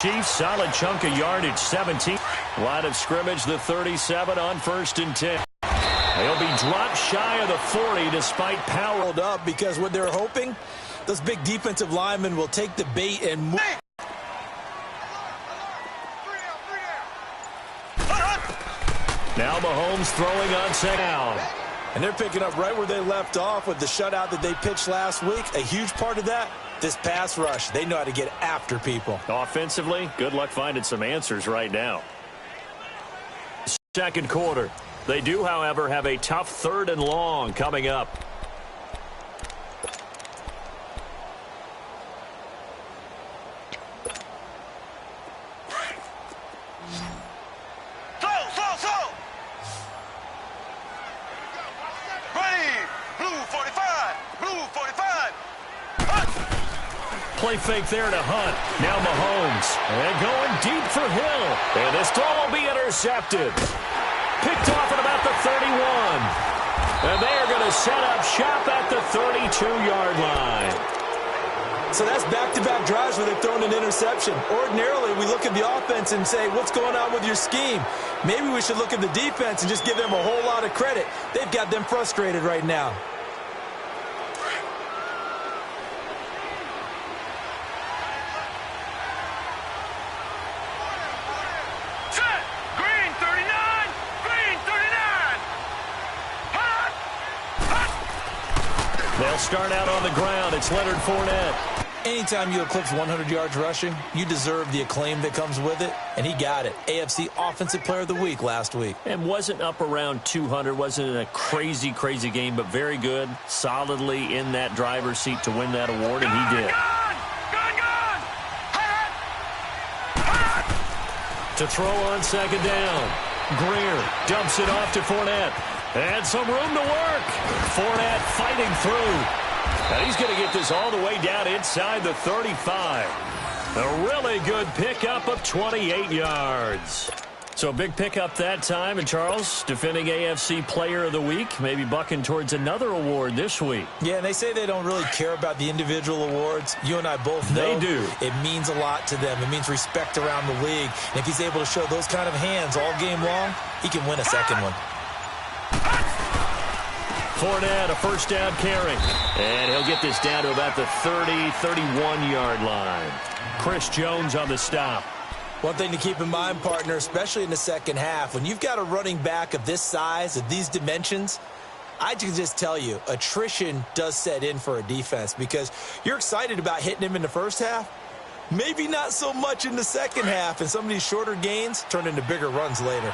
Chiefs, solid chunk of yardage, 17. Line of scrimmage, the 37 on 1st and 10. They'll be dropped shy of the 40 despite power. Up because what they're hoping, those big defensive linemen will take the bait and move. Now Mahomes throwing on second down. And they're picking up right where they left off with the shutout that they pitched last week. A huge part of that, this pass rush. They know how to get after people. Offensively, good luck finding some answers right now. Second quarter. They do, however, have a tough 3rd and long coming up. Play fake there to Hunt. Now Mahomes. And going deep for Hill. And this throw will be intercepted. Picked off at about the 31. And they are going to set up shop at the 32-yard line. So that's back-to-back drives where they've thrown an interception. Ordinarily, we look at the offense and say, what's going on with your scheme? Maybe we should look at the defense and just give them a whole lot of credit. They've got them frustrated right now. They'll start out on the ground. It's Leonard Fournette. Anytime you eclipse 100 yards rushing, you deserve the acclaim that comes with it, and he got it. AFC Offensive Player of the Week last week. And wasn't up around 200, wasn't a crazy, crazy game, but very good, solidly in that driver's seat to win that award, and he did. To throw on second down. Greer dumps it off to Fournette. And some room to work. Fournette fighting through. And he's going to get this all the way down inside the 35. A really good pickup of 28 yards. So a big pickup that time. And Charles, defending AFC Player of the Week, maybe bucking towards another award this week. Yeah, and they say they don't really care about the individual awards. You and I both know they do. It means a lot to them. It means respect around the league. And if he's able to show those kind of hands all game long, he can win a second one. Fournette, a first down carry. And he'll get this down to about the 30, 31-yard line. Chris Jones on the stop. One thing to keep in mind, partner, especially in the second half, when you've got a running back of this size, of these dimensions, I can just tell you, attrition does set in for a defense because you're excited about hitting him in the first half. Maybe not so much in the second half, and some of these shorter gains turn into bigger runs later.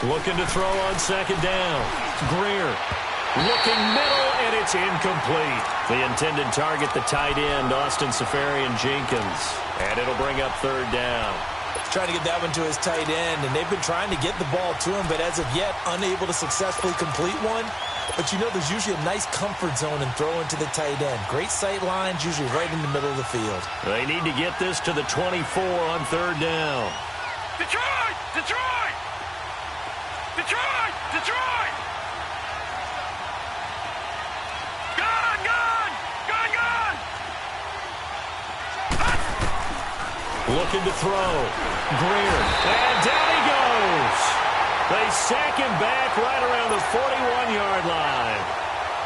Looking to throw on second down. Greer looking middle, and it's incomplete. The intended target, the tight end, Austin Seferian-Jenkins. And it'll bring up third down. Trying to get that one to his tight end, and they've been trying to get the ball to him, but as of yet, unable to successfully complete one. But you know there's usually a nice comfort zone in throwing to the tight end. Great sight lines, usually right in the middle of the field. They need to get this to the 24 on third down. Detroit! Detroit! Detroit! Detroit! Gun! Gun! Gun! Gun! Looking to throw. Greer. And down he goes. They sack him back right around the 41-yard line.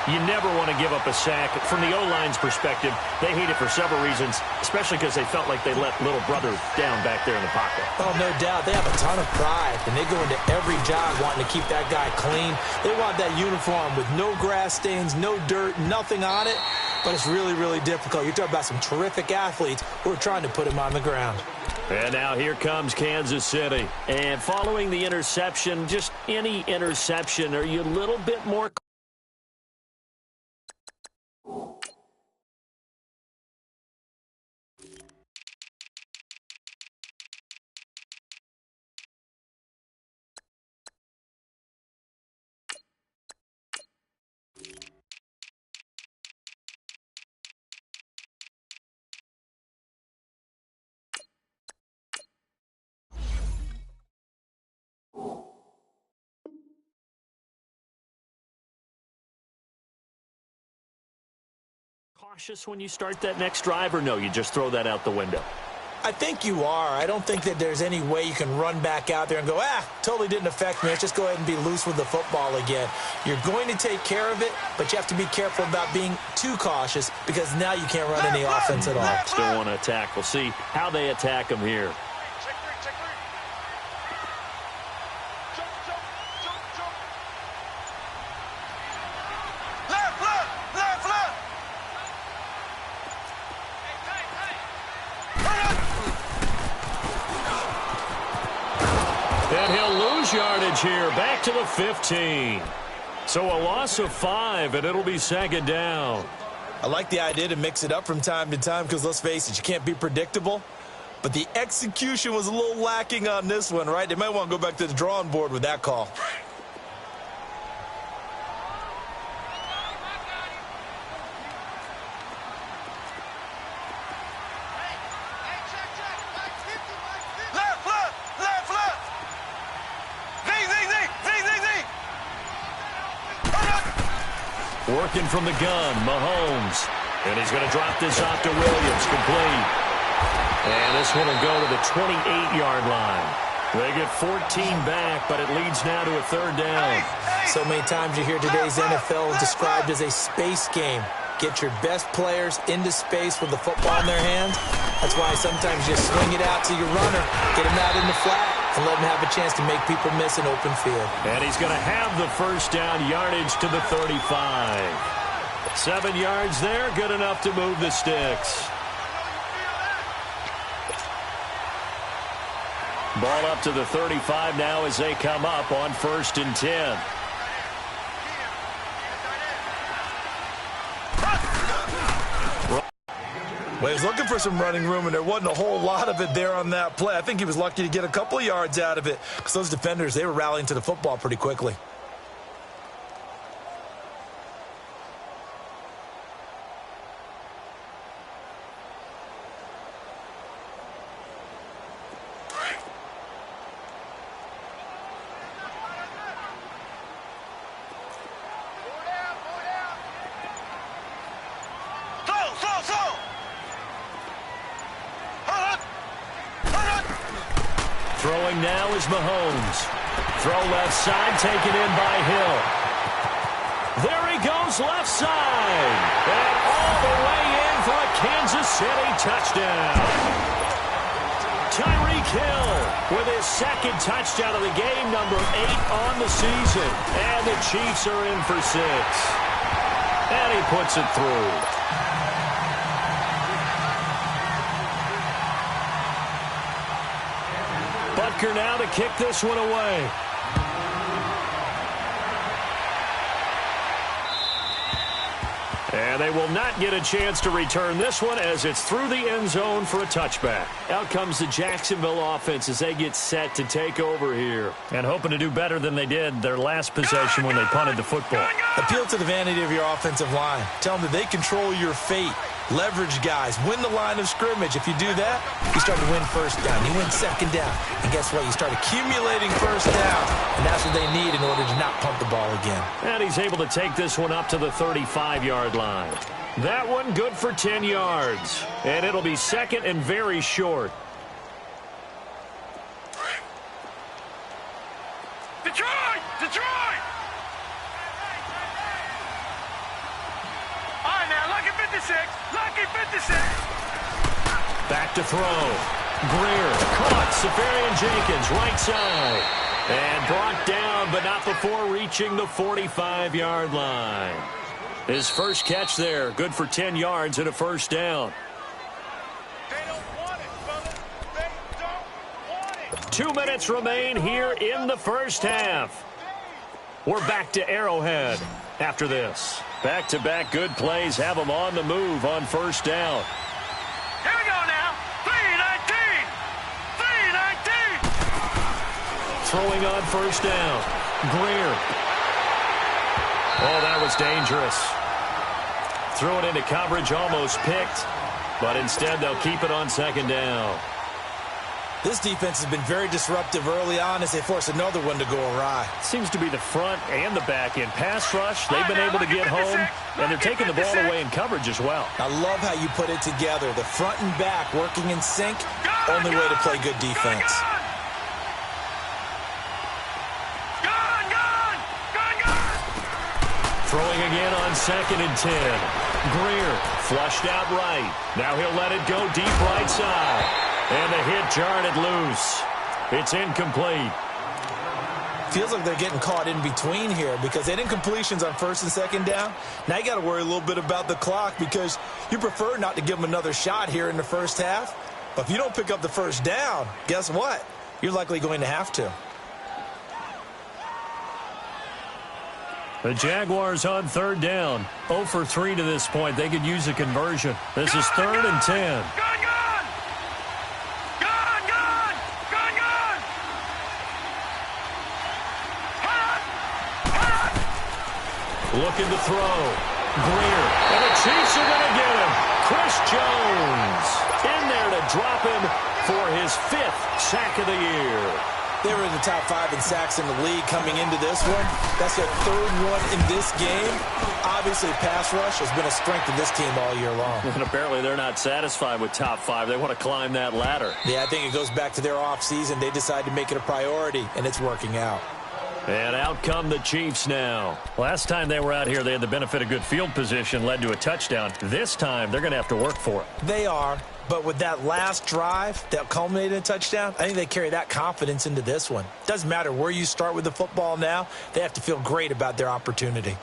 You never want to give up a sack. From the O-line's perspective, they hate it for several reasons, especially because they felt like they let little brother down back there in the pocket. Oh, no doubt. They have a ton of pride, and they go into every job wanting to keep that guy clean. They want that uniform with no grass stains, no dirt, nothing on it. But it's really, really difficult. You're talking about some terrific athletes who are trying to put him on the ground. And now here comes Kansas City. And following the interception, just any interception, are you a little bit more Cautious when you start that next drive, or no, you just throw that out the window? I think you are. I don't think that there's any way you can run back out there and go, totally didn't affect me. Let's just go ahead and be loose with the football again. You're going to take care of it, but you have to be careful about being too cautious because now you can't run any offense at all. Still want to attack. We'll see how they attack them here. And he'll lose yardage here, back to the 15. So a loss of 5, and it'll be second down. I like the idea to mix it up from time to time because, let's face it, you can't be predictable. But the execution was a little lacking on this one, right? They might want to go back to the drawing board with that call. Working from the gun, Mahomes. And he's going to drop this off to Williams, complete. And this one will go to the 28-yard line. They get 14 back, but it leads now to a third down. So many times you hear today's NFL described as a space game. Get your best players into space with the football in their hands. That's why sometimes you swing it out to your runner, get him out in the flat, and let him have a chance to make people miss an open field. And he's going to have the first down, yardage to the 35. 7 yards there, good enough to move the sticks. Ball up to the 35 now as they come up on 1st and 10. Well, he was looking for some running room, and there wasn't a whole lot of it there on that play. I think he was lucky to get a couple of yards out of it because those defenders, they were rallying to the football pretty quickly. Throwing now is Mahomes. Throw left side, taken in by Hill. There he goes left side. And all the way in for a Kansas City touchdown. Tyreek Hill with his second touchdown of the game, number 8 on the season. And the Chiefs are in for 6. And he puts it through. Butker now to kick this one away. And they will not get a chance to return this one as it's through the end zone for a touchback. Out comes the Jacksonville offense as they get set to take over here. And hoping to do better than they did their last possession when they punted the football. Appeal to the vanity of your offensive line. Tell them that they control your fate. Leverage guys. Win the line of scrimmage. If you do that, you start to win first down. You win second down. And guess what? You start accumulating first down. And that's what they need in order to not pump the ball again. And he's able to take this one up to the 35-yard line. That one good for 10 yards. And it'll be second and very short. Detroit! Detroit! All right, now, lucky 56. Lucky 56. Back to throw. Greer caught. Safarian Jenkins, right side. And brought down, but not before reaching the 45-yard line. His first catch there, good for 10 yards and a first down. They don't want it, fellas. They don't want it. 2 minutes remain here in the first half. We're back to Arrowhead after this. Back-to-back good plays have them on the move on first down. Here we go now. 3-19. 3-19. Throwing on first down. Greer. Oh, that was dangerous. Threw it into coverage, almost picked. But instead, they'll keep it on second down. This defense has been very disruptive early on as they force another one to go awry. Seems to be the front and the back end. Pass rush, they've been able to get home, and they're taking the ball away in coverage as well. I love how you put it together. The front and back working in sync, only way to play good defense. Throwing again on 2nd and 10. Greer flushed out right. Now he'll let it go deep right side. And the hit jarred it loose. It's incomplete. Feels like they're getting caught in between here because they didn't completions on 1st and 2nd down. Now you got to worry a little bit about the clock because you prefer not to give them another shot here in the first half. But if you don't pick up the first down, guess what? You're likely going to have to. The Jaguars on 3rd down. 0 for 3 to this point. They could use a conversion. This is 3rd and 10. Looking to throw. Greer. And the Chiefs are going to get him. Chris Jones in there to drop him for his 5th sack of the year. They were in the top 5 in sacks in the league coming into this one. That's their 3rd one in this game. Obviously, pass rush has been a strength of this team all year long. And apparently they're not satisfied with top 5. They want to climb that ladder. Yeah, I think it goes back to their offseason. They decided to make it a priority, and it's working out. And out come the Chiefs now. Last time they were out here, they had the benefit of good field position, led to a touchdown. This time, they're going to have to work for it. They are, but with that last drive that culminated in a touchdown, I think they carry that confidence into this one. Doesn't matter where you start with the football now, they have to feel great about their opportunity.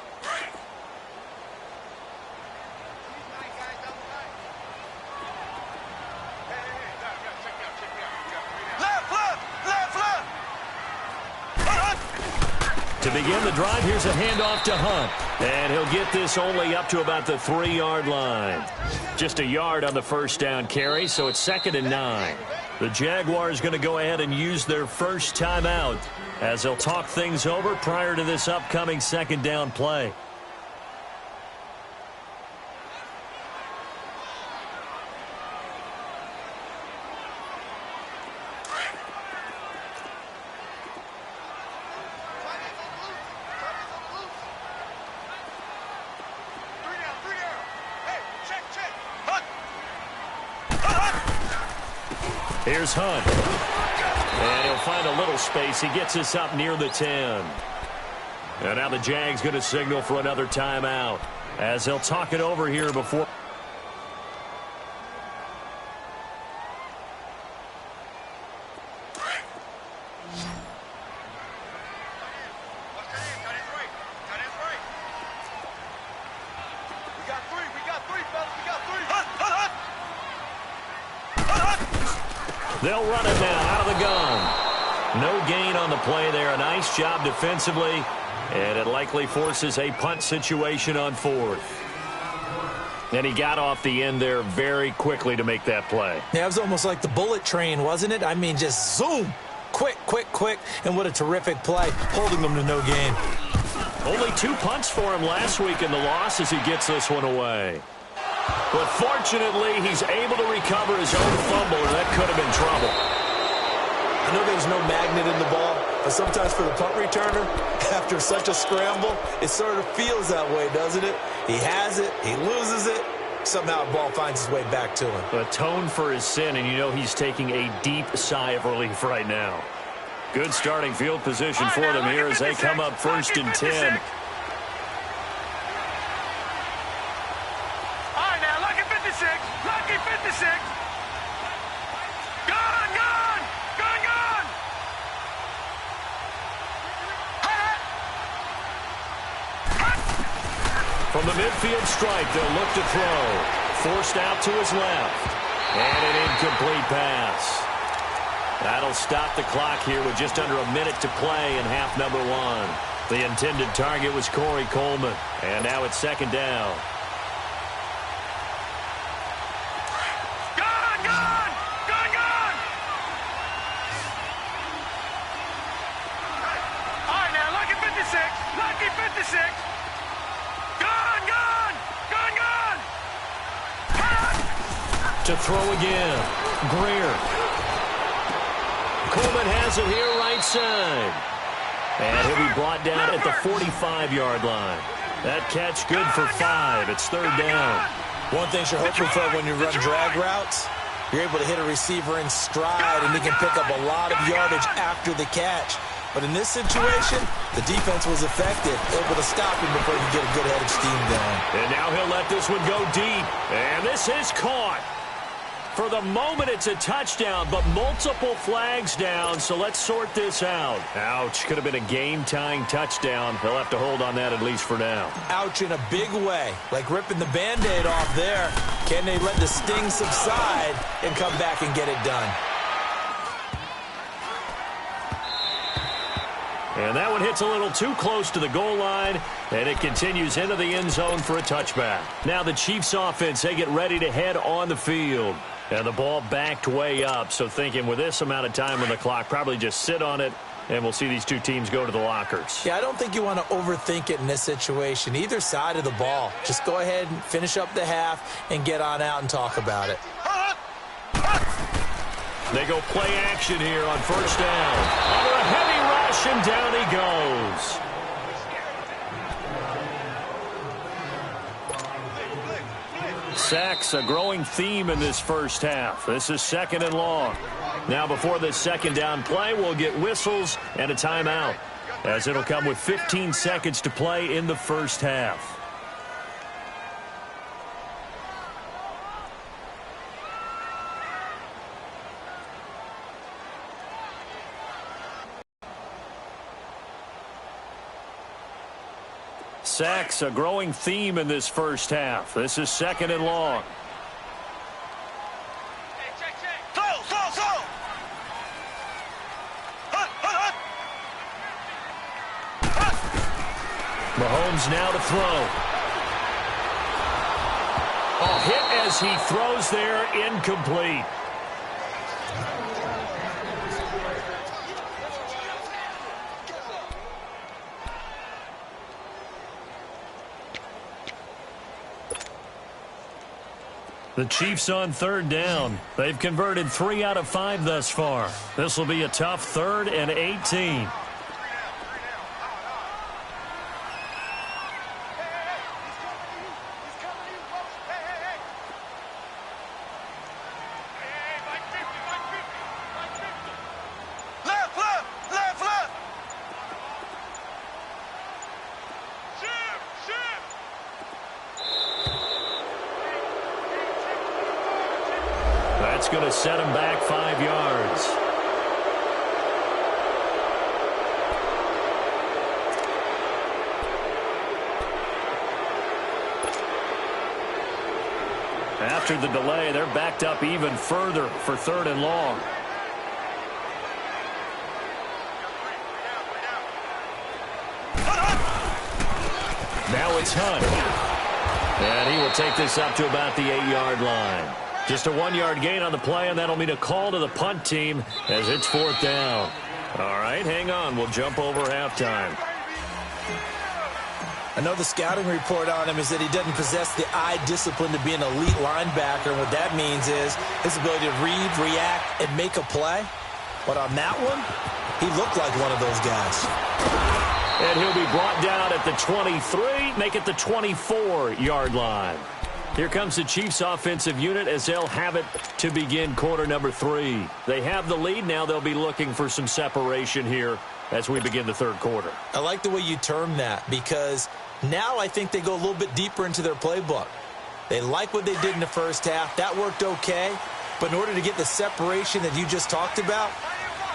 To begin the drive, here's a handoff to Hunt. And he'll get this only up to about the 3-yard line. Just a yard on the first down carry, so it's 2nd and 9. The Jaguars going to go ahead and use their first timeout as they'll talk things over prior to this upcoming 2nd down play. Here's Hunt. And he'll find a little space. He gets us up near the 10. And now the Jags going to signal for another timeout as they'll talk it over here before. They'll run it now out of the gun. No gain on the play there. A nice job defensively. And it likely forces a punt situation on 4th. And he got off the end there very quickly to make that play. Yeah, it was almost like the bullet train, wasn't it? I mean, just zoom. Quick, quick, quick. And what a terrific play, holding them to no gain. Only 2 punts for him last week in the loss as he gets this one away. But fortunately, he's able to recover his own fumble, and that could have been trouble. I know there's no magnet in the ball, but sometimes for the punt returner, after such a scramble, it sort of feels that way, doesn't it? He has it, he loses it, somehow the ball finds its way back to him. Atone for his sin, and you know he's taking a deep sigh of relief right now. Good starting field position for them here as they come up 1st and 10. From the midfield stripe, they'll look to throw. Forced out to his left. And an incomplete pass. That'll stop the clock here with just under a minute to play in half number 1. The intended target was Corey Coleman. And now it's 2nd down. To throw again. Greer. Coleman has it here right side. And he'll be brought down at the 45-yard line. That catch good for 5. It's third down. One thing you're hoping for when you run drag routes, you're able to hit a receiver in stride, and he can pick up a lot of yardage after the catch. But in this situation, the defense was effective, able to stop him before he could get a good head of steam going. And now he'll let this one go deep. And this is caught. For the moment, it's a touchdown, but multiple flags down, so let's sort this out. Ouch, could have been a game-tying touchdown. They'll have to hold on that at least for now. Ouch in a big way, like ripping the Band-Aid off there. Can they let the sting subside and come back and get it done? And that one hits a little too close to the goal line, and it continues into the end zone for a touchback. Now the Chiefs offense, they get ready to head on the field. And the ball backed way up, so thinking with this amount of time on the clock, probably just sit on it, and we'll see these two teams go to the lockers. Yeah, I don't think you want to overthink it in this situation. Either side of the ball. Just go ahead and finish up the half and get on out and talk about it. They go play action here on first down. Under a heavy rush, and down he goes. Sacks, a growing theme in this first half. This is second and long. Now before this second down play, we'll get whistles and a timeout, as it'll come with 15 seconds to play in the first half. Sacks, a growing theme in this first half. This is second and long. Mahomes now to throw. A hit as he throws there, incomplete. The Chiefs on third down. They've converted 3 out of 5 thus far. This will be a tough 3rd and 18. That's going to set him back 5 yards. After the delay, they're backed up even further for 3rd and long. Now it's Hunt. And he will take this up to about the 8-yard line. Just a 1-yard gain on the play, and that'll mean a call to the punt team as it's 4th down. All right, hang on. We'll jump over halftime. I know the scouting report on him is that he doesn't possess the eye discipline to be an elite linebacker, and what that means is his ability to read, react, and make a play. But on that one, he looked like one of those guys. And he'll be brought down at the 23, make it the 24-yard line. Here comes the Chiefs offensive unit as they'll have it to begin quarter number 3. They have the lead. Now they'll be looking for some separation here as we begin the 3rd quarter. I like the way you term that, because now I think they go a little bit deeper into their playbook. They like what they did in the first half. That worked okay. But in order to get the separation that you just talked about,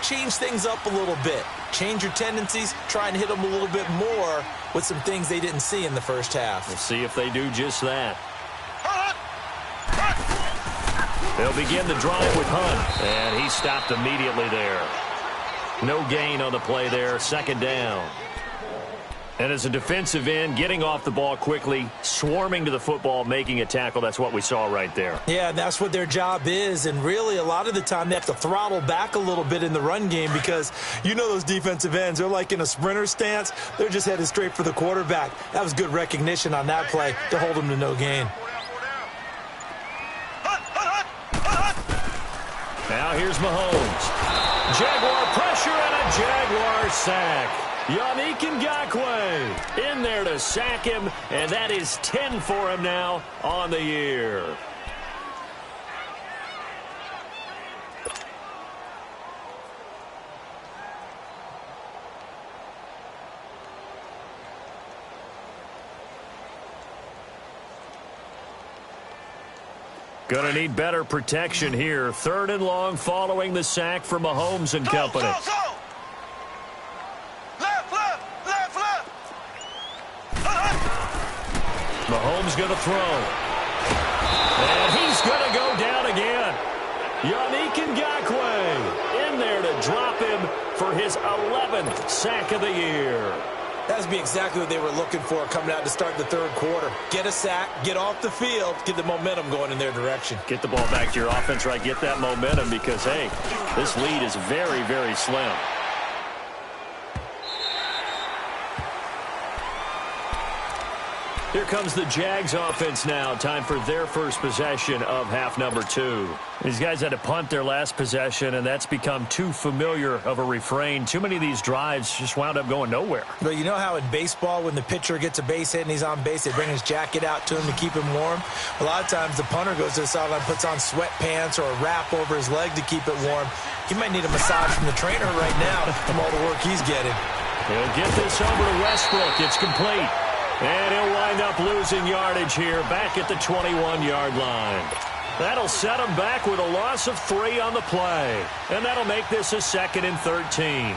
change things up a little bit. Change your tendencies. Try and hit them a little bit more with some things they didn't see in the first half. We'll see if they do just that. They'll begin the drive with Hunt, and he stopped immediately there. No gain on the play there, 2nd down. And as a defensive end, getting off the ball quickly, swarming to the football, making a tackle, that's what we saw right there. Yeah, that's what their job is, and really a lot of the time they have to throttle back a little bit in the run game because you know those defensive ends, they're like in a sprinter stance. They're just headed straight for the quarterback. That was good recognition on that play to hold them to no gain. Now here's Mahomes. Jaguar pressure and a Jaguar sack. Yannick Ngakoue in there to sack him, and that is 10 for him now on the year. Going to need better protection here. 3rd and long following the sack from Mahomes and company. Go. Left. Mahomes going to throw. And he's going to go down again. Yannick Ngakoue in there to drop him for his 11th sack of the year. That would be exactly what they were looking for coming out to start the 3rd quarter. Get a sack, get off the field, get the momentum going in their direction. Get the ball back to your offense, right? Get that momentum because, hey, this lead is very, very slim. Here comes the Jags offense now. Time for their first possession of half number 2. These guys had to punt their last possession, and that's become too familiar of a refrain. Too many of these drives just wound up going nowhere. But you know how in baseball, when the pitcher gets a base hit and he's on base, they bring his jacket out to him to keep him warm? A lot of times the punter goes to the sideline, puts on sweatpants or a wrap over his leg to keep it warm. He might need a massage from the trainer right now from all the work he's getting. He'll get this over to Westbrook. It's complete. And he'll wind up losing yardage here back at the 21-yard line. That'll set him back with a loss of 3 on the play. And that'll make this a 2nd and 13.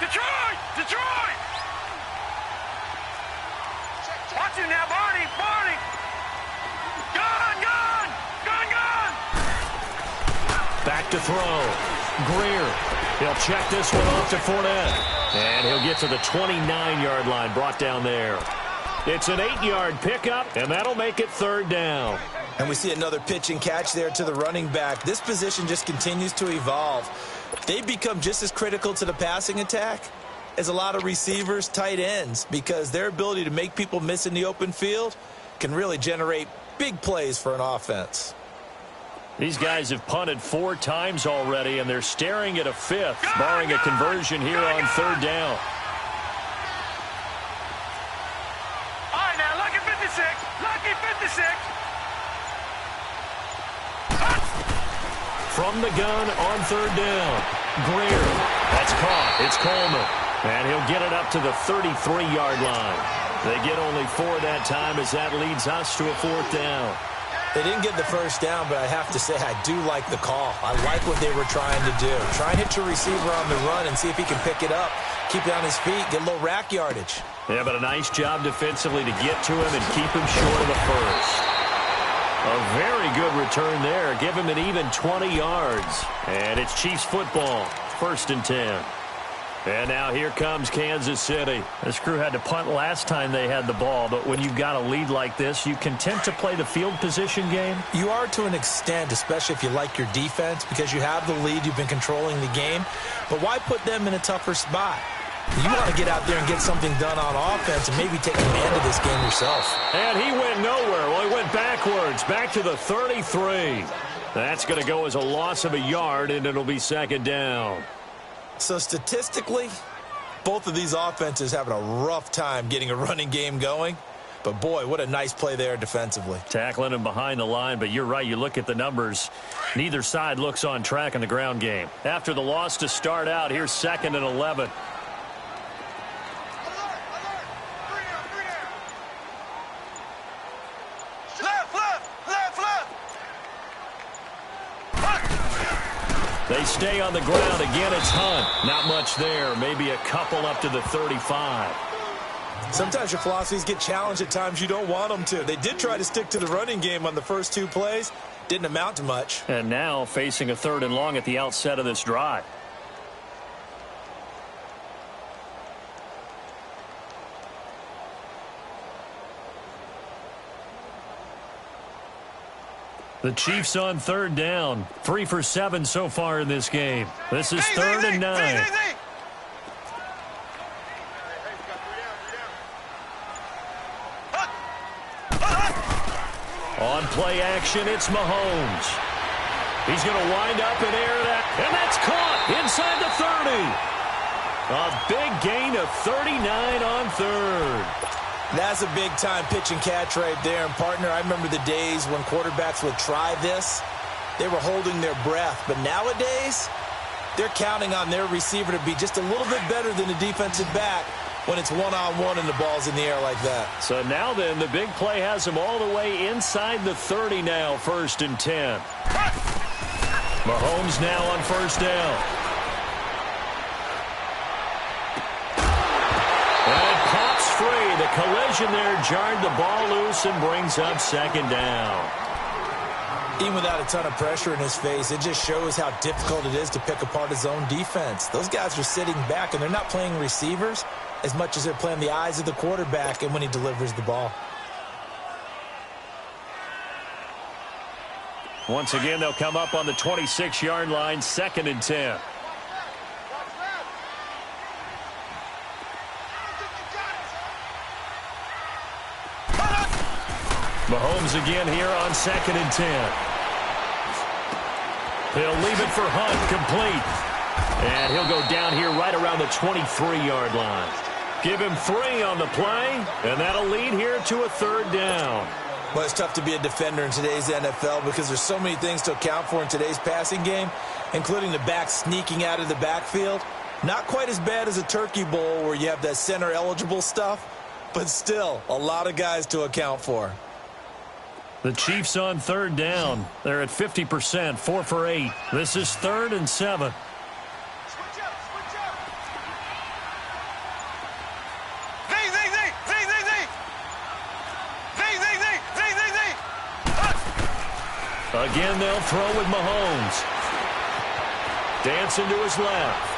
Detroit! Watch him now, Barney! Gun! Back to throw. Greer. He'll check this one off to Fournette. And he'll get to the 29-yard line, brought down there. It's an 8-yard pickup, and that'll make it 3rd down. And we see another pitch and catch there to the running back. This position just continues to evolve. They've become just as critical to the passing attack as a lot of receivers, tight ends, because their ability to make people miss in the open field can really generate big plays for an offense. These guys have punted 4 times already, and they're staring at a 5th, barring a conversion here on 3rd down. All right, now, lucky 56. From the gun on 3rd down. Greer. That's caught. It's Coleman. And he'll get it up to the 33-yard line. They get only 4 that time as that leads us to a 4th down. They didn't get the first down, but I have to say I do like the call. I like what they were trying to do. Try and hit your receiver on the run and see if he can pick it up. Keep it on his feet, get a little rack yardage. Yeah, but a nice job defensively to get to him and keep him short of the first. A very good return there. Give him an even 20 yards. And it's Chiefs football, 1st and 10. And now here comes Kansas City. This crew had to punt last time they had the ball, but when you've got a lead like this, you content to play the field position game? You are to an extent, especially if you like your defense, because you have the lead, you've been controlling the game. But why put them in a tougher spot? You want to get out there and get something done on offense and maybe take command of this game yourself. And he went nowhere. Well, he went backwards, back to the 33. That's going to go as a loss of a yard, and it'll be 2nd down. So statistically, both of these offenses having a rough time getting a running game going. But, boy, what a nice play there defensively. Tackling him behind the line, but you're right. You look at the numbers. Neither side looks on track in the ground game. After the loss to start out, here's 2nd and 11. They stay on the ground. Again, it's Hunt. Not much there. Maybe a couple up to the 35. Sometimes your philosophies get challenged at times you don't want them to. They did try to stick to the running game on the first 2 plays. Didn't amount to much. And now facing a 3rd and long at the outset of this drive. The Chiefs on 3rd down. 3 for 7 so far in this game. This is 3rd and 9. On play action. It's Mahomes. He's going to wind up and air that. And that's caught inside the 30. A big gain of 39 on third. That's a big-time pitch and catch right there. And, partner, I remember the days when quarterbacks would try this. They were holding their breath. But nowadays, they're counting on their receiver to be just a little bit better than the defensive back when it's one-on-one and the ball's in the air like that. So now then, the big play has him all the way inside the 30 now, 1st and 10. Mahomes now on 1st down. And it pops free. The collision there jarred the ball loose and brings up 2nd down. Even without a ton of pressure in his face, it just shows how difficult it is to pick apart his own defense. Those guys are sitting back, and they're not playing receivers as much as they're playing the eyes of the quarterback and when he delivers the ball. Once again, they'll come up on the 26-yard line, 2nd and 10. Mahomes again here on 2nd and 10. He'll leave it for Hunt, complete. And he'll go down here right around the 23-yard line. Give him 3 on the play, and that'll lead here to a 3rd down. Well, it's tough to be a defender in today's NFL because there's so many things to account for in today's passing game, including the back sneaking out of the backfield. Not quite as bad as a turkey bowl where you have that center-eligible stuff, but still a lot of guys to account for. The Chiefs on 3rd down. They're at 50%, 4 for 8. This is 3rd and 7. Again, they'll throw with Mahomes. Dancing to his left.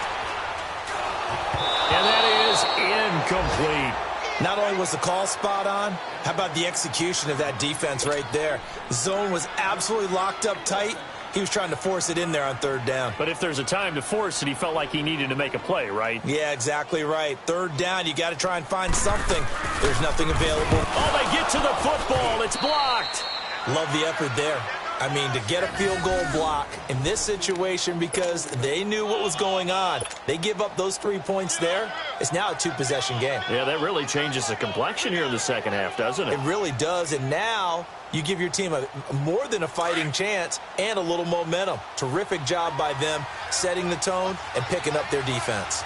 And that is incomplete. Not only was the call spot on, how about the execution of that defense right there? The zone was absolutely locked up tight. He was trying to force it in there on 3rd down. But if there's a time to force it, he felt like he needed to make a play, right? Yeah, exactly right. 3rd down, you got to try and find something. There's nothing available. Oh, they get to the football. It's blocked. Love the effort there. I mean, to get a field goal block in this situation because they knew what was going on. They give up those 3 points there. It's now a 2-possession game. Yeah, that really changes the complexion here in the second half, doesn't it? It really does, and now you give your team a more than a fighting chance and a little momentum. Terrific job by them setting the tone and picking up their defense.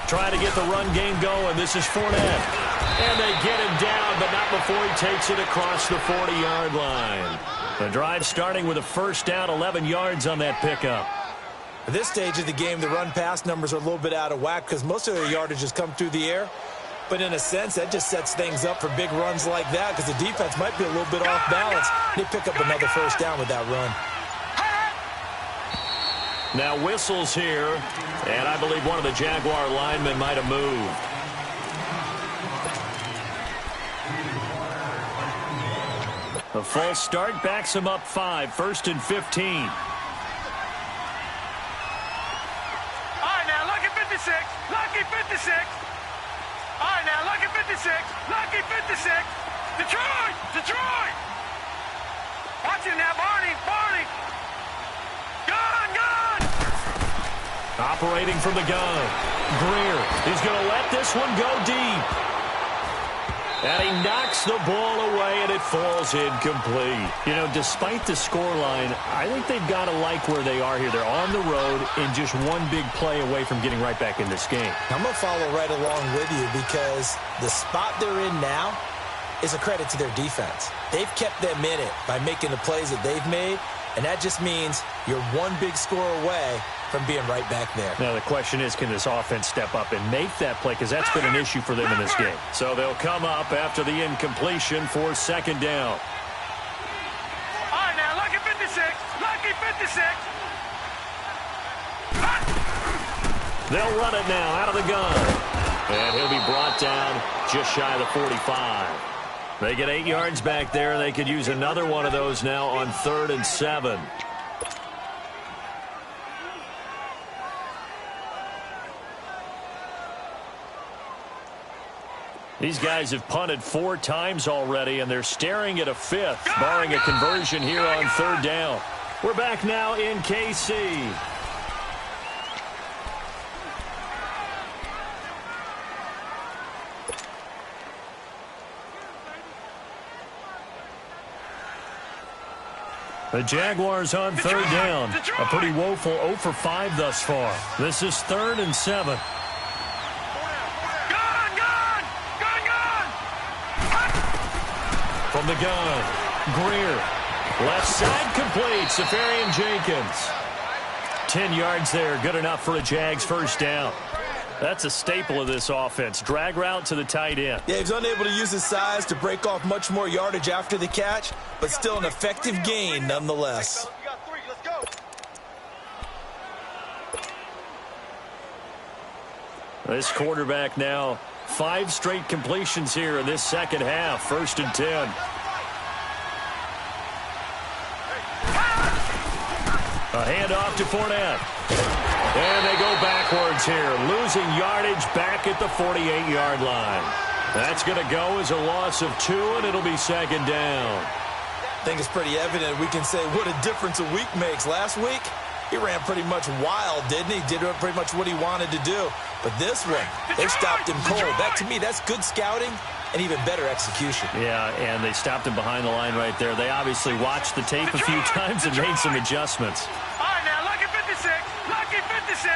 Trying to get the run game going. This is Fournette. And they get him down, but not before he takes it across the 40-yard line. The drive starting with a 1st down, 11 yards on that pickup. At this stage of the game, the run-pass numbers are a little bit out of whack because most of their yardage has come through the air. But in a sense, that just sets things up for big runs like that because the defense might be a little bit off balance. They pick up another 1st down with that run. Now whistles here, and I believe one of the Jaguar linemen might have moved. A false start backs him up 5, 1st and 15. All right, now, lucky 56. Lucky 56. All right, now, lucky 56. Lucky 56. Detroit! Detroit! Watch it now, Barney. Barney! Gun! Gun! Operating from the gun. Greer is going to let this one go deep. And he knocks the ball away, and it falls incomplete. You know, despite the scoreline, I think they've got to like where they are here. They're on the road and just one big play away from getting right back in this game. I'm going to follow right along with you because the spot they're in now is a credit to their defense. They've kept them in it by making the plays that they've made, and that just means you're one big score away from being right back there. Now the question is, can this offense step up and make that play? Because that's been an issue for them in this game. So they'll come up after the incompletion for 2nd down. All right, now, lucky 56. Lucky 56. They'll run it now out of the gun. And he'll be brought down just shy of the 45. They get 8 yards back there. They could use another one of those now on 3rd and 7. These guys have punted 4 times already, and they're staring at a 5th, barring a conversion here on 3rd down. We're back now in KC. The Jaguars on 3rd down. A pretty woeful 0 for 5 thus far. This is 3rd and 7. From the gun, Greer. Left side complete, Safarian Jenkins. 10 yards there, good enough for a Jags first down. That's a staple of this offense. Drag route to the tight end. Yeah, he's unable to use his size to break off much more yardage after the catch, but still an effective gain nonetheless. You got 3. Let's go. This quarterback now, 5 straight completions here in this second half. 1st and 10. A handoff to Fournette. And they go backwards here, losing yardage back at the 48-yard line. That's going to go as a loss of 2, and it'll be 2nd down. I think it's pretty evident. We can say what a difference a week makes. Last week, he ran pretty much wild, didn't he? Did pretty much what he wanted to do. But this one, they stopped him cold. That, to me, that's good scouting and even better execution. Yeah, and they stopped him behind the line right there. They obviously watched the tape a few times and made some adjustments. All right, now, lucky 56. Lucky 56.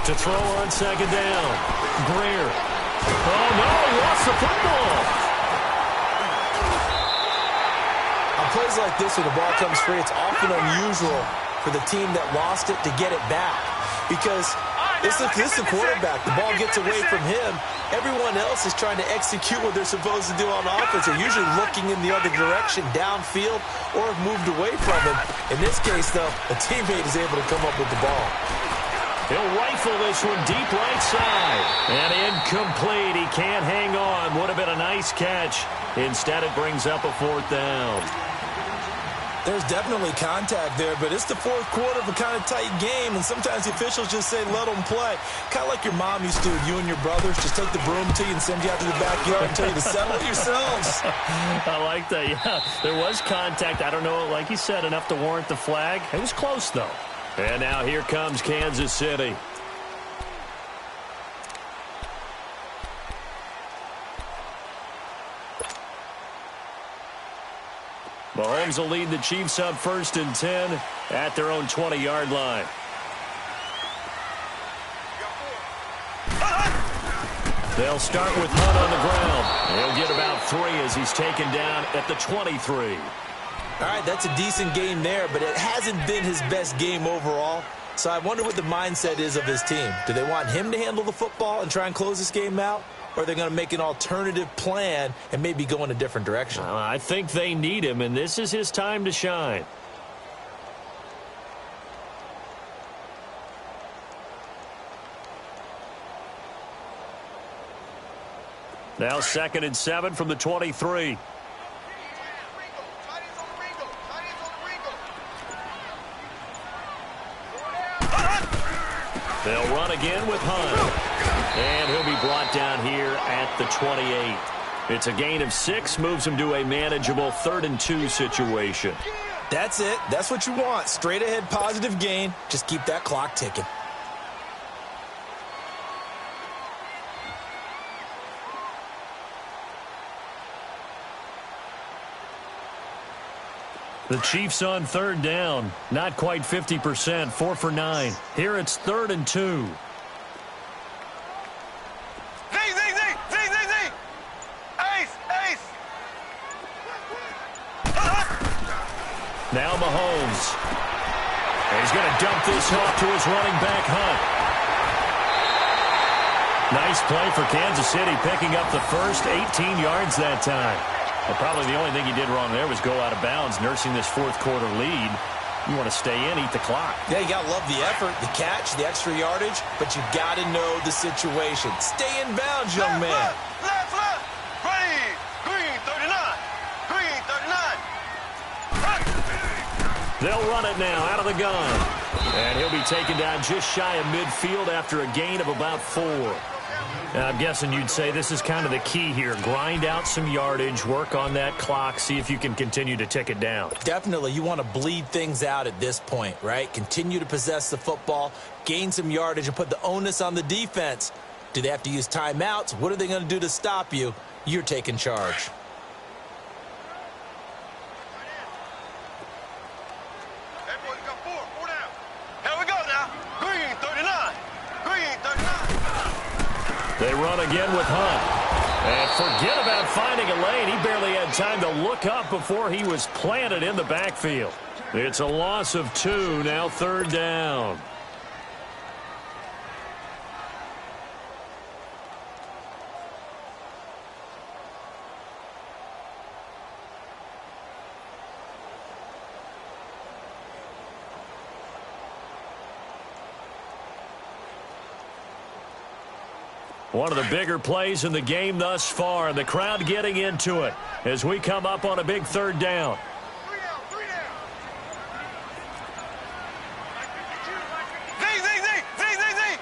To throw on 2nd down. Greer. Oh, no, lost the football. On plays like this, when the ball comes free, it's often unusual for the team that lost it to get it back. Because this is the quarterback. The ball gets away from him. Everyone else is trying to execute what they're supposed to do on offense. They're usually looking in the other direction, downfield, or have moved away from him. In this case, though, a teammate is able to come up with the ball. He'll rifle this one deep right side. And incomplete. He can't hang on. Would have been a nice catch. Instead, it brings up a 4th down. There's definitely contact there, but it's the 4th quarter of a kind of tight game, and sometimes the officials just say, let them play. Kind of like your mom used to with you and your brothers. Just take the broom to you and send you out to the backyard and tell you to settle it yourselves. I like that, yeah. There was contact. I don't know, like you said, enough to warrant the flag. It was close, though. And now here comes Kansas City. Mahomes will lead the Chiefs up 1st and 10 at their own 20-yard line. They'll start with Hunt on the ground. He'll get about 3 as he's taken down at the 23. All right, that's a decent game there, but it hasn't been his best game overall. So I wonder what the mindset is of his team. Do they want him to handle the football and try and close this game out? Or are they going to make an alternative plan and maybe go in a different direction? I think they need him, and this is his time to shine. Now 2nd and 7 from the 23. They'll run again with Hunt. And he'll be brought down here at the 28. It's a gain of 6, moves him to a manageable 3rd and 2 situation. That's it. That's what you want. Straight ahead positive gain. Just keep that clock ticking. The Chiefs on 3rd down. Not quite 50%, 4 for 9. Here it's 3rd and 2. Now Mahomes. And he's going to dump this off to his running back, Hunt. Nice play for Kansas City, picking up the first 18 yards that time. Well, probably the only thing he did wrong there was go out of bounds, nursing this 4th quarter lead. You want to stay in, eat the clock. Yeah, you got to love the effort, the catch, the extra yardage, but you got to know the situation. Stay in bounds, young man. Left. Green 39. Green 39. They'll run it now out of the gun. And he'll be taken down just shy of midfield after a gain of about 4. I'm guessing you'd say this is kind of the key here. Grind out some yardage, work on that clock, see if you can continue to tick it down. Definitely, you want to bleed things out at this point, right? Continue to possess the football, gain some yardage, and put the onus on the defense. Do they have to use timeouts? What are they going to do to stop you? You're taking charge. Everyone got four down. Here we go now. Green 39. Green 39. They run again with Hunt. And forget about finding a lane. He barely had time to look up before he was planted in the backfield. It's a loss of 2, now 3rd down. One of the bigger plays in the game thus far, and the crowd getting into it as we come up on a big 3rd down. 3 down. 3 down. Z.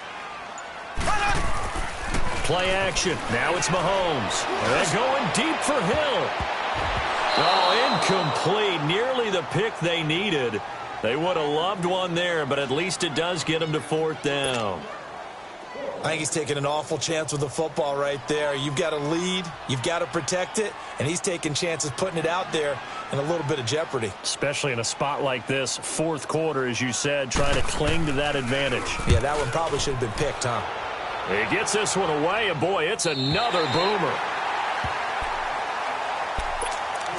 Play action. Now it's Mahomes. They're going deep for Hill. Oh, incomplete. Nearly the pick they needed. They would have loved one there, but at least it does get them to 4th down. I think he's taking an awful chance with the football right there. You've got to lead, you've got to protect it, and he's taking chances putting it out there in a little bit of jeopardy. Especially in a spot like this, 4th quarter, as you said, trying to cling to that advantage. Yeah, that one probably should have been picked, huh? He gets this one away, and boy, it's another boomer.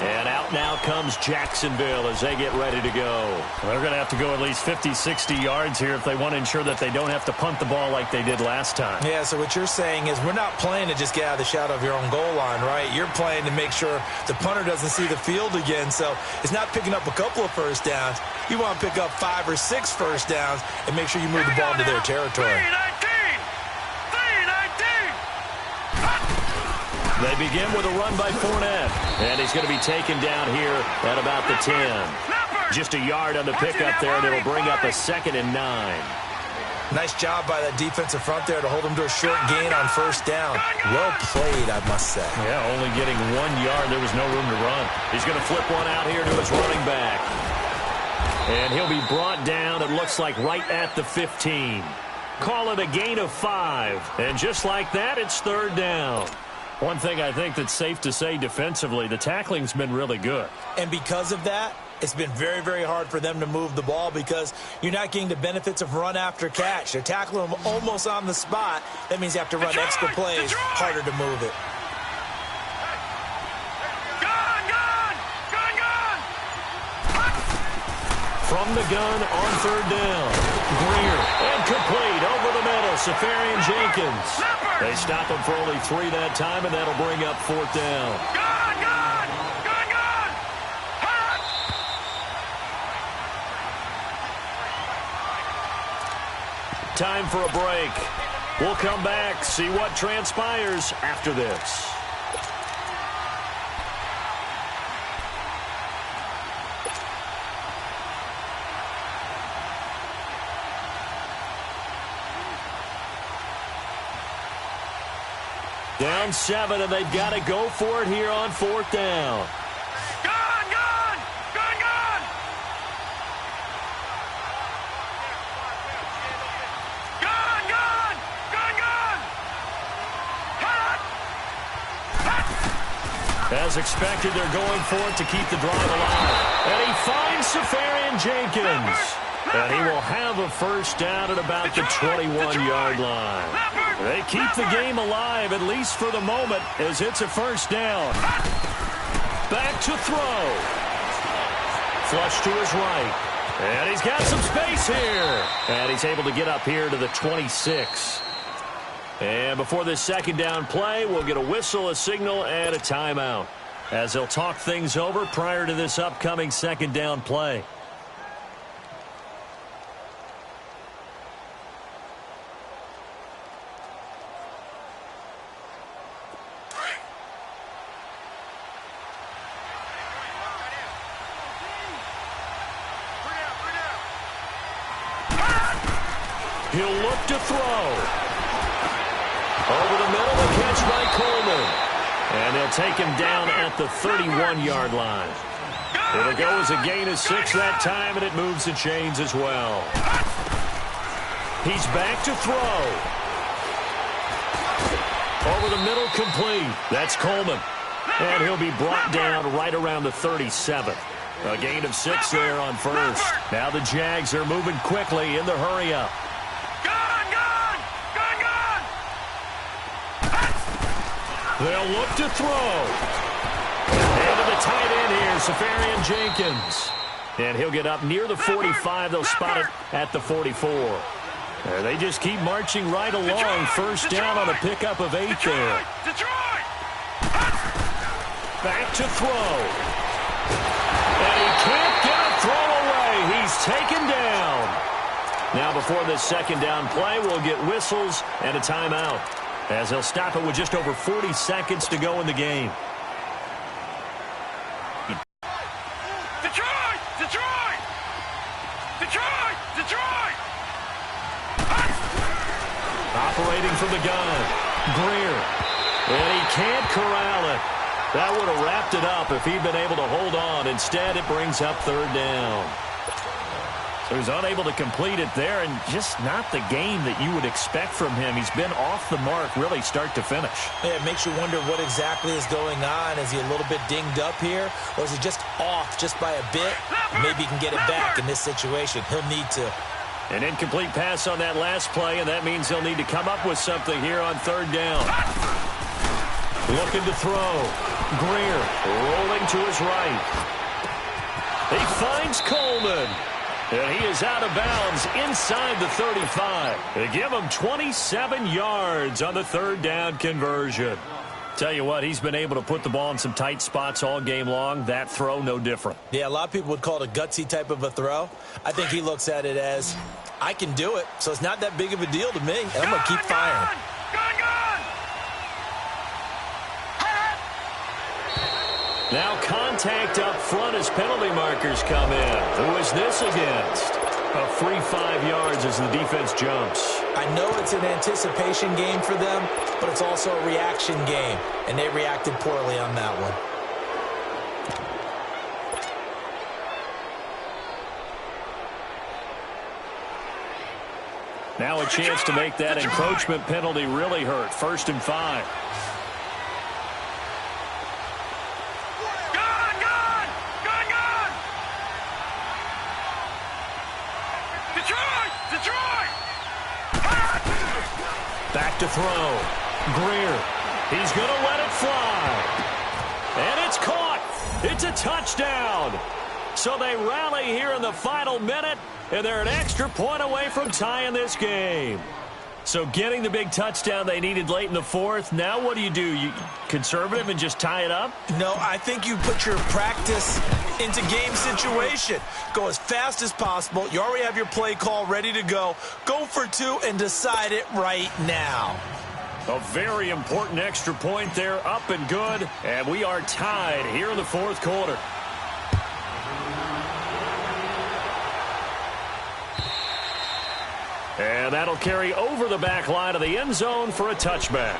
And out now comes Jacksonville as they get ready to go. They're going to have to go at least 50, 60 yards here if they want to ensure that they don't have to punt the ball like they did last time. Yeah, so what you're saying is we're not playing to just get out of the shadow of your own goal line, right? You're playing to make sure the punter doesn't see the field again. So it's not picking up a couple of first downs. You want to pick up 5 or 6 first downs and make sure you move the ball into their territory. 3-19. They begin with a run by Fournette. And he's going to be taken down here at about the 10. Just a yard on the pickup there, and it'll bring up a 2nd and 9. Nice job by that defensive front there to hold him to a short gain on first down. Well played, I must say. Yeah, only getting 1 yard. There was no room to run. He's going to flip one out here to his running back. And he'll be brought down, it looks like, right at the 15. Call it a gain of 5. And just like that, it's 3rd down. One thing I think that's safe to say defensively, the tackling's been really good. And because of that, it's been very, very hard for them to move the ball because you're not getting the benefits of run after catch. They're tackling them almost on the spot. That means you have to run extra plays, harder to move it. From the gun on 3rd down. Greer, incomplete, over the middle, Safarian Jenkins. They stop him for only 3 that time, and that'll bring up 4th down. Time for a break. We'll come back, see what transpires after this. Down 7, and they've got to go for it here on 4th down. As expected, they're going for it to keep the drive alive. And he finds Safarian Jenkins. And he will have a first down at about the 21-yard line. They keep the game alive, at least for the moment, as it's a first down. Back to throw. Flush to his right. And he's got some space here. And he's able to get up here to the 26. And before this 2nd down play, we'll get a whistle, a signal, and a timeout as they'll talk things over prior to this upcoming 2nd down play. He'll look to throw. Over the middle. Coleman. And they'll take him down at the 31-yard line. It'll go as a gain of 6 that time, and it moves the chains as well. He's back to throw. Over the middle, complete. That's Coleman. And he'll be brought down right around the 37. A gain of 6 there on first. Now the Jags are moving quickly in the hurry-up. They'll look to throw. And to the tight end here, Safarian Jenkins. And he'll get up near the 45. They'll spot it at the 44. And they just keep marching right along. First down on a pickup of 8 there. Back to throw. And he can't get a throw away. He's taken down. Now before this second down play, we'll get whistles and a timeout, as they'll stop it with just over 40 seconds to go in the game. Detroit! Detroit! Detroit! Detroit! Operating from the gun, Greer. And he can't corral it. That would have wrapped it up if he'd been able to hold on. Instead, it brings up third down. So he's unable to complete it there, and just not the game that you would expect from him. He's been off the mark really start to finish. Yeah, it makes you wonder what exactly is going on. Is he a little bit dinged up here, or is he just off just by a bit? Maybe he can get it back in this situation. He'll need to. An incomplete pass on that last play, and that means he'll need to come up with something here on third down. Looking to throw. Greer rolling to his right. He finds Coleman. And he is out of bounds inside the 35. They give him 27 yards on the third down conversion. Tell you what, he's been able to put the ball in some tight spots all game long. That throw, no different. Yeah, a lot of people would call it a gutsy type of a throw. I think he looks at it as, I can do it, so it's not that big of a deal to me, and I'm going to keep firing. Now contact up front as penalty markers come in. Who is this against? A free 5 yards as the defense jumps. I know it's an anticipation game for them, but it's also a reaction game, and they reacted poorly on that one. Now a chance to make that encroachment penalty really hurt. 1st and 5. Back to throw. Greer. He's going to let it fly. And it's caught. It's a touchdown. So they rally here in the final minute, and they're an extra point away from tying this game. So getting the big touchdown they needed late in the 4th. Now what do? You conservative and just tie it up? No, I think you put your practice into game situation. Go as fast as possible. You already have your play call ready to go. Go for 2 and decide it right now. A very important extra point there, up and good. And we are tied here in the 4th quarter. And that'll carry over the back line of the end zone for a touchback.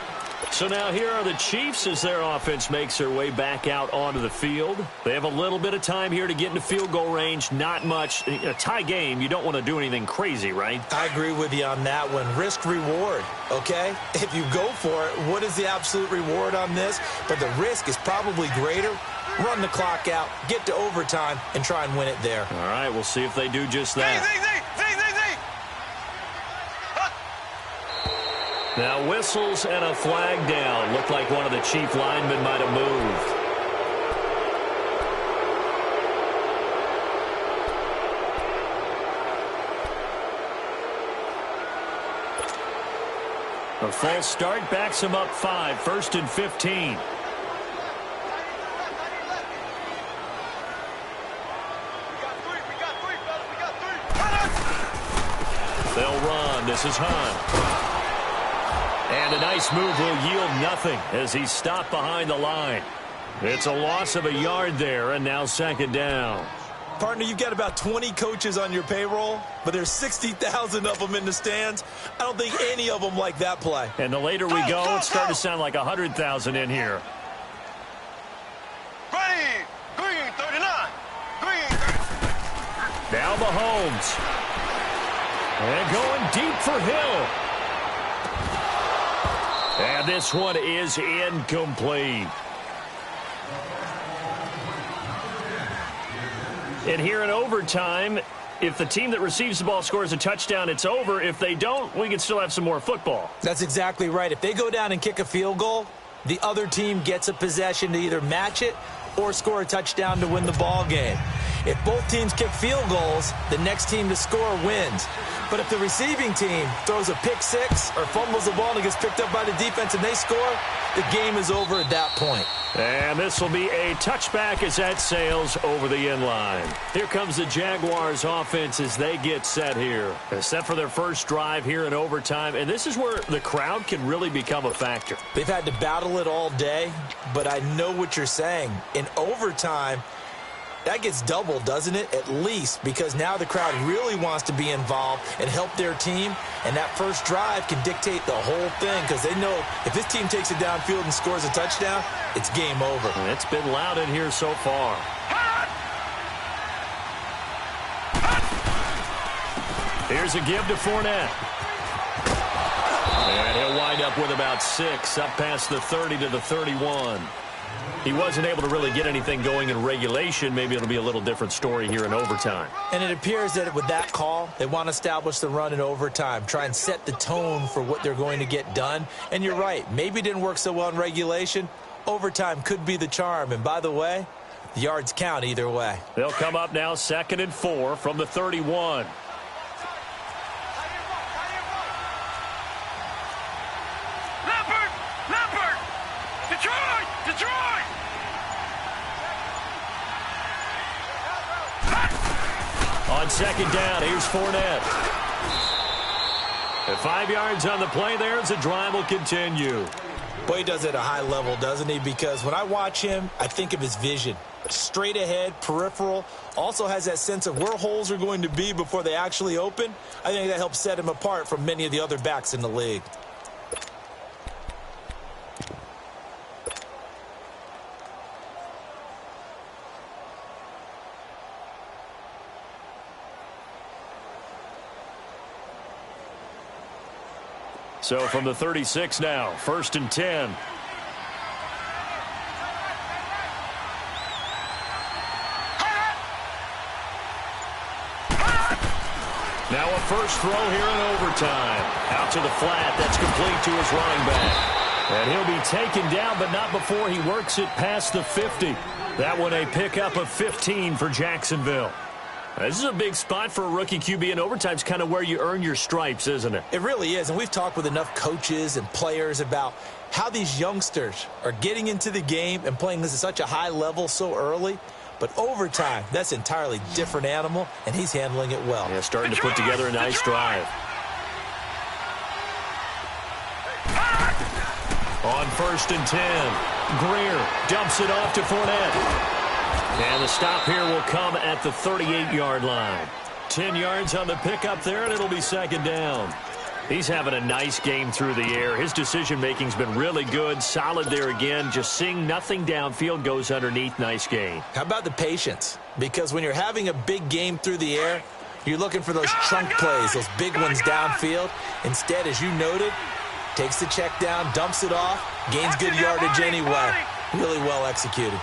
So now here are the Chiefs as their offense makes their way back out onto the field. They have a little bit of time here to get into field goal range. Not much. A tie game, you don't want to do anything crazy, right? I agree with you on that one. Risk reward, okay? If you go for it, what is the absolute reward on this? But the risk is probably greater. Run the clock out, get to overtime, and try and win it there. All right, we'll see if they do just that. Now whistles and a flag down. Looked like one of the Chief linemen might have moved. A false start backs him up 5. 1st and 15. They'll run. This is Hunt. And a nice move will yield nothing as he's stopped behind the line. It's a loss of a yard there, and now 2nd down. Partner, you've got about 20 coaches on your payroll, but there's 60,000 of them in the stands. I don't think any of them like that play. And the later we go, it's starting to sound like 100,000 in here. Ready. Green 39. Green 39. Now Mahomes. And going deep for Hill. And this one is incomplete. And here in overtime, if the team that receives the ball scores a touchdown, it's over. If they don't, we can still have some more football. That's exactly right. If they go down and kick a field goal, the other team gets a possession to either match it or score a touchdown to win the ball game. If both teams kick field goals, the next team to score wins. But if the receiving team throws a pick six or fumbles the ball and it gets picked up by the defense and they score, the game is over at that point. And this will be a touchback as that sails over the end line. Here comes the Jaguars offense as they get set here. They're set for their first drive here in overtime, and this is where the crowd can really become a factor. They've had to battle it all day, but I know what you're saying. In overtime, that gets doubled, doesn't it? At least, because now the crowd really wants to be involved and help their team, and that first drive can dictate the whole thing because they know if this team takes it downfield and scores a touchdown, it's game over. And it's been loud in here so far. Here's a give to Fournette. And he'll wind up with about 6, up past the 30 to the 31. He wasn't able to really get anything going in regulation. Maybe it'll be a little different story here in overtime. And it appears that with that call, they want to establish the run in overtime, try and set the tone for what they're going to get done. And you're right, maybe it didn't work so well in regulation. Overtime could be the charm. And by the way, the yards count either way. They'll come up now 2nd and 4 from the 31. On 2nd down, here's Fournette. And 5 yards on the play there as the drive will continue. Boy, he does it at a high level, doesn't he? Because when I watch him, I think of his vision. Straight ahead, peripheral, also has that sense of where holes are going to be before they actually open. I think that helps set him apart from many of the other backs in the league. So from the 36 now, 1st and 10. Now a first throw here in overtime. Out to the flat. That's complete to his running back. And he'll be taken down, but not before he works it past the 50. That one a pickup of 15 for Jacksonville. This is a big spot for a rookie QB, and overtime's kind of where you earn your stripes, isn't it? It really is, and we've talked with enough coaches and players about how these youngsters are getting into the game and playing this at such a high level so early. But overtime, that's an entirely different animal, and he's handling it well. Yeah, starting to put together a nice drive. On 1st and 10, Greer dumps it off to Fournette. And the stop here will come at the 38-yard line. 10 yards on the pickup there, and it'll be 2nd down. He's having a nice game through the air. His decision-making's been really good, solid there again. Just seeing nothing downfield goes underneath. Nice game. How about the patience? Because when you're having a big game through the air, you're looking for those chunk plays, those big ones downfield. Instead, as you noted, takes the check down, dumps it off, gains good yardage anyway. Really well executed.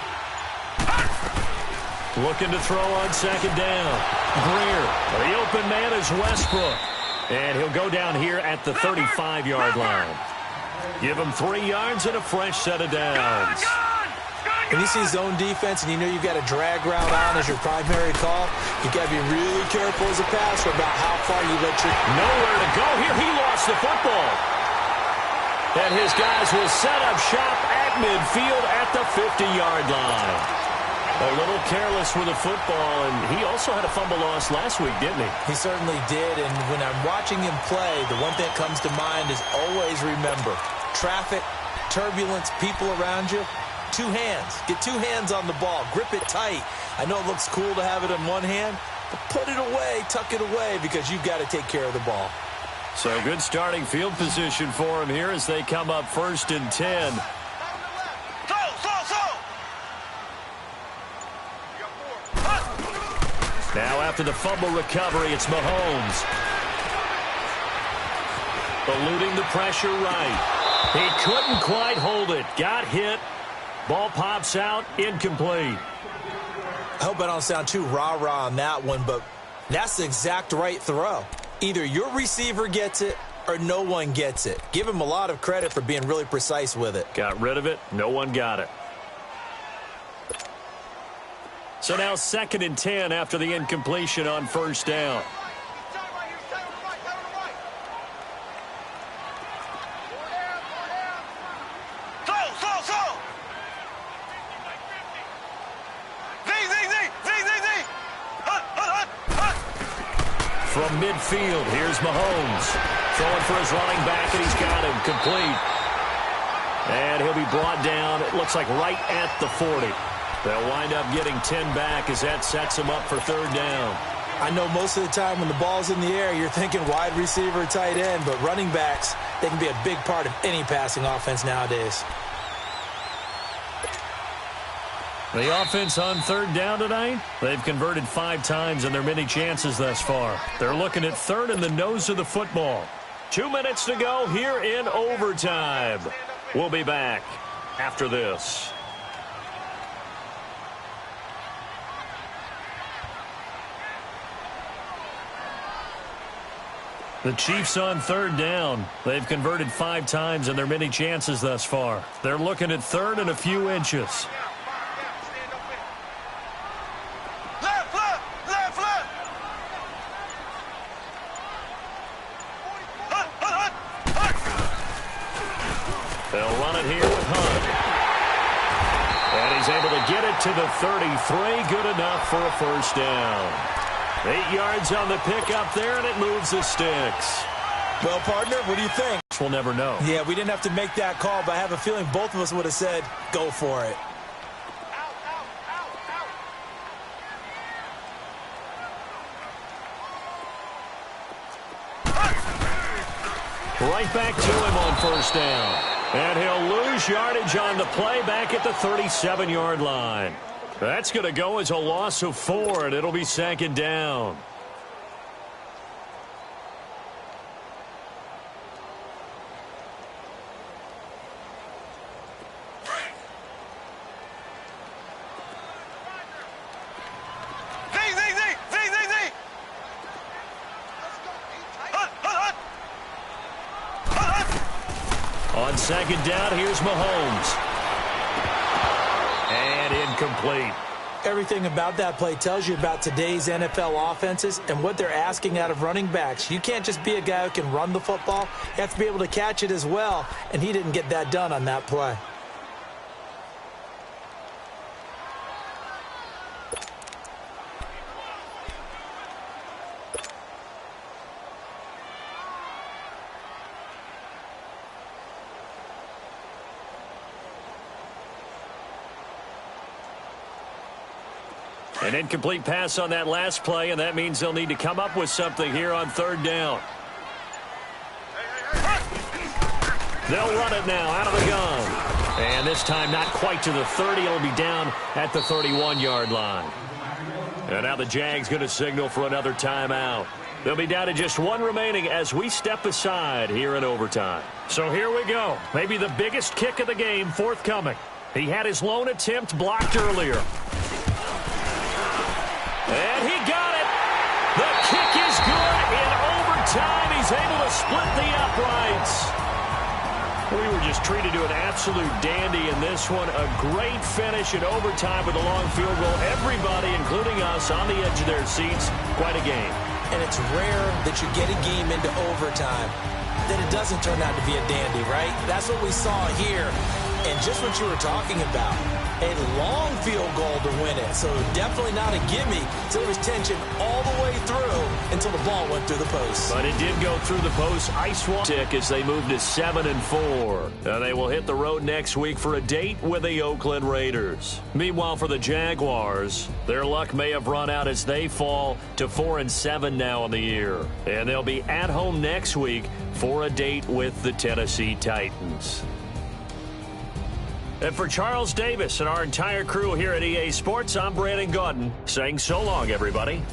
Looking to throw on 2nd down. Greer, the open man is Westbrook. And he'll go down here at the 35-yard line. Give him 3 yards and a fresh set of downs. When you see zone defense and you know you've got a drag route on as your primary call, you've got to be really careful as a passer about how far you let your... Nowhere to go here. He lost the football. And his guys will set up shop at midfield at the 50-yard line. A little careless with the football, and he also had a fumble loss last week, didn't he? He certainly did, and when I'm watching him play, the one thing that comes to mind is always remember, traffic, turbulence, people around you, Two hands. Get two hands on the ball. Grip it tight. I know it looks cool to have it in one hand, but put it away, tuck it away, because you've got to take care of the ball. So good starting field position for him here as they come up 1st and 10. Now after the fumble recovery, it's Mahomes. Eluding the pressure right. He couldn't quite hold it. Got hit. Ball pops out. Incomplete. I hope I don't sound too rah-rah on that one, but that's the exact right throw. Either your receiver gets it or no one gets it. Give him a lot of credit for being really precise with it. Got rid of it. No one got it. So now 2nd and 10 after the incompletion on 1st down. From midfield, here's Mahomes. Throwing for his running back, and he's got him complete. And he'll be brought down, it looks like right at the 40. They'll wind up getting 10 back as that sets him up for 3rd down. I know most of the time when the ball's in the air, you're thinking wide receiver, tight end, but running backs, they can be a big part of any passing offense nowadays. The offense on 3rd down tonight, they've converted 5 times in their many chances thus far. They're looking at 3rd in the nose of the football. 2 minutes to go here in overtime. We'll be back after this. The Chiefs on 3rd down. They've converted 5 times in their many chances thus far. They're looking at 3rd and a few inches. They'll run it here with Hunt. And he's able to get it to the 33. Good enough for a 1st down. 8 yards on the pickup there, and it moves the sticks. Well, partner, what do you think? We'll never know. Yeah, we didn't have to make that call, but I have a feeling both of us would have said, go for it. Right back to him on 1st down. And he'll lose yardage on the play back at the 37-yard line. That's going to go as a loss of 4, and it'll be 2nd down. On 2nd down, here's Mahomes. And incomplete. Everything about that play tells you about today's NFL offenses and what they're asking out of running backs. You can't just be a guy who can run the football. You have to be able to catch it as well, and he didn't get that done on that play. An incomplete pass on that last play, and that means they'll need to come up with something here on 3rd down. They'll run it now out of the gun. And this time not quite to the 30. It'll be down at the 31-yard line. And now the Jags going to signal for another timeout. They'll be down to just 1 remaining as we step aside here in overtime. So here we go. Maybe the biggest kick of the game forthcoming. He had his lone attempt blocked earlier. And he got it. The kick is good in overtime. He's able to split the uprights. We were just treated to an absolute dandy in this one. A great finish in overtime with a long field goal. Everybody, including us, on the edge of their seats. Quite a game. And it's rare that you get a game into overtime that it doesn't turn out to be a dandy, right? That's what we saw here. And just what you were talking about. a long field goal to win it. So definitely not a gimme. So there was tension all the way through until the ball went through the post. But it did go through the post. Ice wall tick as they move to 7-4. And they will hit the road next week for a date with the Oakland Raiders. Meanwhile, for the Jaguars, their luck may have run out as they fall to 4-7 now in the year. And they'll be at home next week for a date with the Tennessee Titans. And for Charles Davis and our entire crew here at EA Sports, I'm Brandon Gaudin saying so long, everybody.